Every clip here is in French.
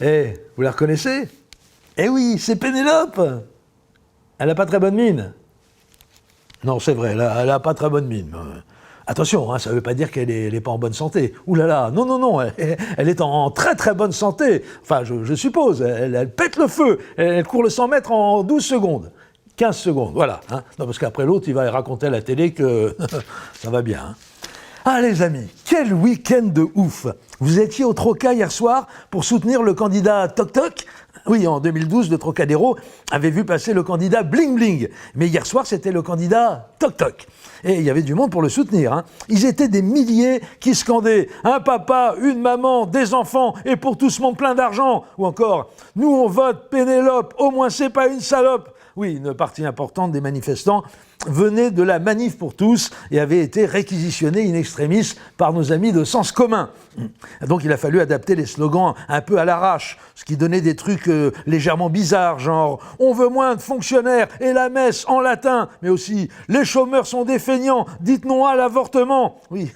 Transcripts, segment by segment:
Eh, vous la reconnaissez? Eh oui, c'est Pénélope. Elle n'a pas très bonne mine. Non, c'est vrai, elle n'a pas très bonne mine. Attention, hein, ça ne veut pas dire qu'elle n'est pas en bonne santé. Ouh là là, non, non, non, elle est en très très bonne santé. Enfin, je suppose, elle pète le feu. Elle court le 100 mètres en 12 secondes. 15 secondes, voilà. Hein. Non, parce qu'après l'autre, il va raconter à la télé que ça va bien. Hein. Ah les amis, quel week-end de ouf! Vous étiez au Troca hier soir pour soutenir le candidat Toc Toc? Oui, en 2012, le Trocadéro avait vu passer le candidat Bling Bling. Mais hier soir, c'était le candidat Toc Toc. Et il y avait du monde pour le soutenir. Hein. Ils étaient des milliers qui scandaient « Un papa, une maman, des enfants, et pour tout ce monde plein d'argent !» Ou encore « Nous on vote Pénélope, au moins c'est pas une salope !» Oui, une partie importante des manifestants venait de la Manif pour tous et avait été réquisitionnée in extremis par nos amis de Sens Commun. Donc il a fallu adapter les slogans un peu à l'arrache, ce qui donnait des trucs légèrement bizarres, genre « On veut moins de fonctionnaires et la messe en latin », mais aussi « Les chômeurs sont des feignants, dites non à l'avortement ». Oui,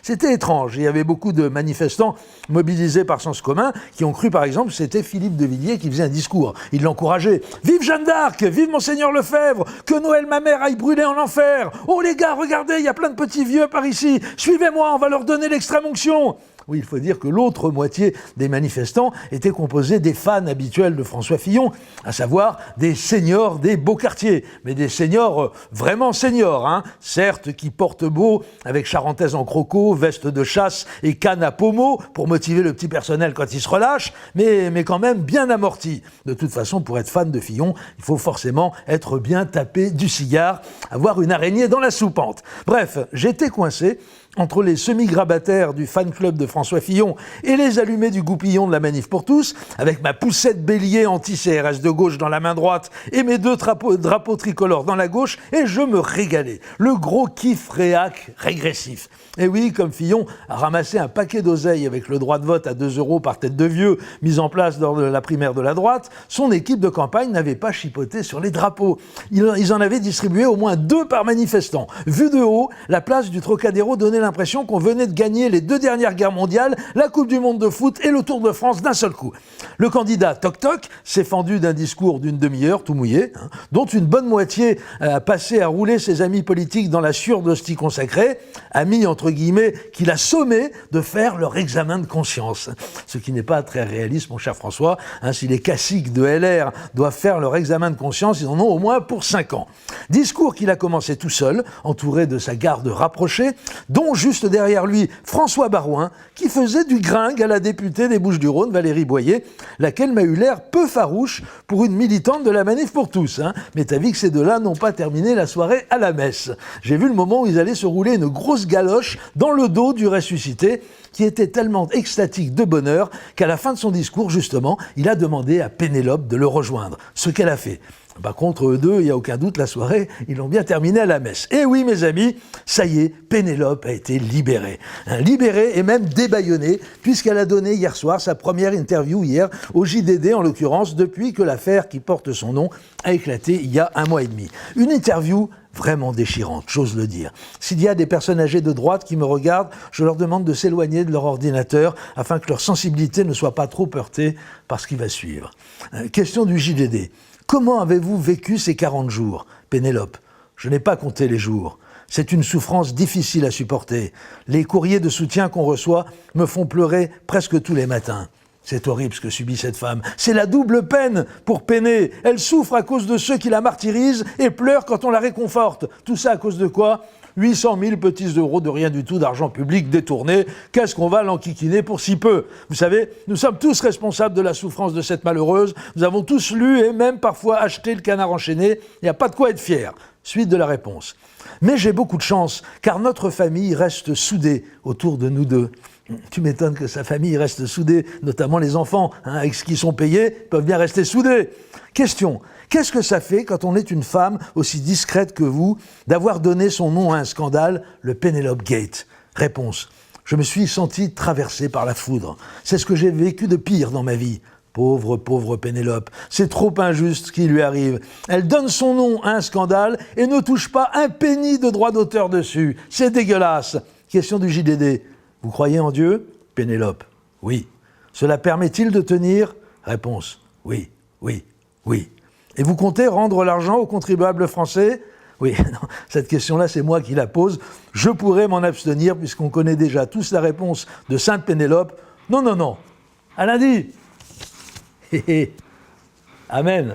c'était étrange. Il y avait beaucoup de manifestants mobilisés par Sens Commun qui ont cru par exemple que c'était Philippe de Villiers qui faisait un discours. Il l'encourageait « Vive Jeanne d'Arc, vive Monseigneur Lefebvre, que Noël ma mère aille brûler en enfer. Oh les gars, regardez, il y a plein de petits vieux par ici. Suivez-moi, on va leur donner l'extrême onction. » Oui, il faut dire que l'autre moitié des manifestants était composée des fans habituels de François Fillon, à savoir des seniors des beaux quartiers, mais des seniors vraiment seniors, hein, certes qui portent beau avec charentaise en croco, veste de chasse et canne à pommeau pour motiver le petit personnel quand il se relâche, mais quand même bien amortis. De toute façon, pour être fan de Fillon, il faut forcément être bien tapé du cigare, avoir une araignée dans la soupente. Bref, j'étais coincé entre les semi-grabataires du fan club de François Fillon et les allumés du goupillon de la Manif pour tous, avec ma poussette bélier anti-CRS de gauche dans la main droite et mes deux drapeaux tricolores dans la gauche, et je me régalais. Le gros kiff réac régressif. Et oui, comme Fillon a ramassé un paquet d'oseille avec le droit de vote à 2 € par tête de vieux, mis en place lors de la primaire de la droite, son équipe de campagne n'avait pas chipoté sur les drapeaux. Ils en avaient distribué au moins 2 par manifestant. Vu de haut, la place du Trocadéro donnait l'impression qu'on venait de gagner les 2 dernières guerres mondiales, la Coupe du Monde de foot et le Tour de France d'un seul coup. Le candidat Toc Toc s'est fendu d'un discours d'une demi-heure, tout mouillé, hein, dont une bonne moitié a passé à rouler ses amis politiques dans la sueur d'hostie consacrée, amis entre guillemets qu'il a sommé de faire leur examen de conscience. Ce qui n'est pas très réaliste, mon cher François. Hein, si les caciques de LR doivent faire leur examen de conscience, ils en ont au moins pour 5 ans. Discours qu'il a commencé tout seul, entouré de sa garde rapprochée, dont juste derrière lui François Baroin, qui faisait du gringue à la députée des Bouches-du-Rhône, Valérie Boyer, laquelle m'a eu l'air peu farouche pour une militante de la Manif pour tous. Hein. Mais t'as vu que ces deux-là n'ont pas terminé la soirée à la messe. J'ai vu le moment où ils allaient se rouler une grosse galoche dans le dos du ressuscité, qui était tellement extatique de bonheur qu'à la fin de son discours, justement, il a demandé à Pénélope de le rejoindre, ce qu'elle a fait. Par contre, eux deux, il n'y a aucun doute, la soirée, ils l'ont bien terminée à la messe. Et oui, mes amis, ça y est, Pénélope a été libérée. Libérée et même débâillonnée, puisqu'elle a donné hier soir sa première interview hier, au JDD en l'occurrence, depuis que l'affaire qui porte son nom a éclaté il y a 1 mois et demi. Une interview vraiment déchirante, j'ose le dire. S'il y a des personnes âgées de droite qui me regardent, je leur demande de s'éloigner de leur ordinateur afin que leur sensibilité ne soit pas trop heurtée par ce qui va suivre. Question du JDD. Comment avez-vous vécu ces 40 jours, Pénélope? Je n'ai pas compté les jours. C'est une souffrance difficile à supporter. Les courriers de soutien qu'on reçoit me font pleurer presque tous les matins. C'est horrible ce que subit cette femme. C'est la double peine pour Péné. Elle souffre à cause de ceux qui la martyrisent et pleure quand on la réconforte. Tout ça à cause de quoi ? 800 000 petits euros de rien du tout d'argent public détourné. Qu'est-ce qu'on va l'enquiquiner pour si peu? Vous savez, nous sommes tous responsables de la souffrance de cette malheureuse. Nous avons tous lu et même parfois acheté le Canard enchaîné. Il n'y a pas de quoi être fier. Suite de la réponse. Mais j'ai beaucoup de chance, car notre famille reste soudée autour de nous deux. Tu m'étonnes que sa famille reste soudée, notamment les enfants, hein, avec ce qu'ils sont payés, peuvent bien rester soudés. Question, qu'est-ce que ça fait quand on est une femme aussi discrète que vous d'avoir donné son nom à un scandale, le Pénélope Gate? Réponse, je me suis senti traversé par la foudre. C'est ce que j'ai vécu de pire dans ma vie. Pauvre, pauvre Pénélope, c'est trop injuste ce qui lui arrive. Elle donne son nom à un scandale et ne touche pas un penny de droit d'auteur dessus. C'est dégueulasse. Question du JDD. Vous croyez en Dieu? Pénélope. Oui. Cela permet-il de tenir? Réponse, oui, oui, oui. Et vous comptez rendre l'argent aux contribuables français ? Oui, non, cette question-là, c'est moi qui la pose. Je pourrais m'en abstenir puisqu'on connaît déjà tous la réponse de Sainte Pénélope. Non, non, non. À lundi. Amen.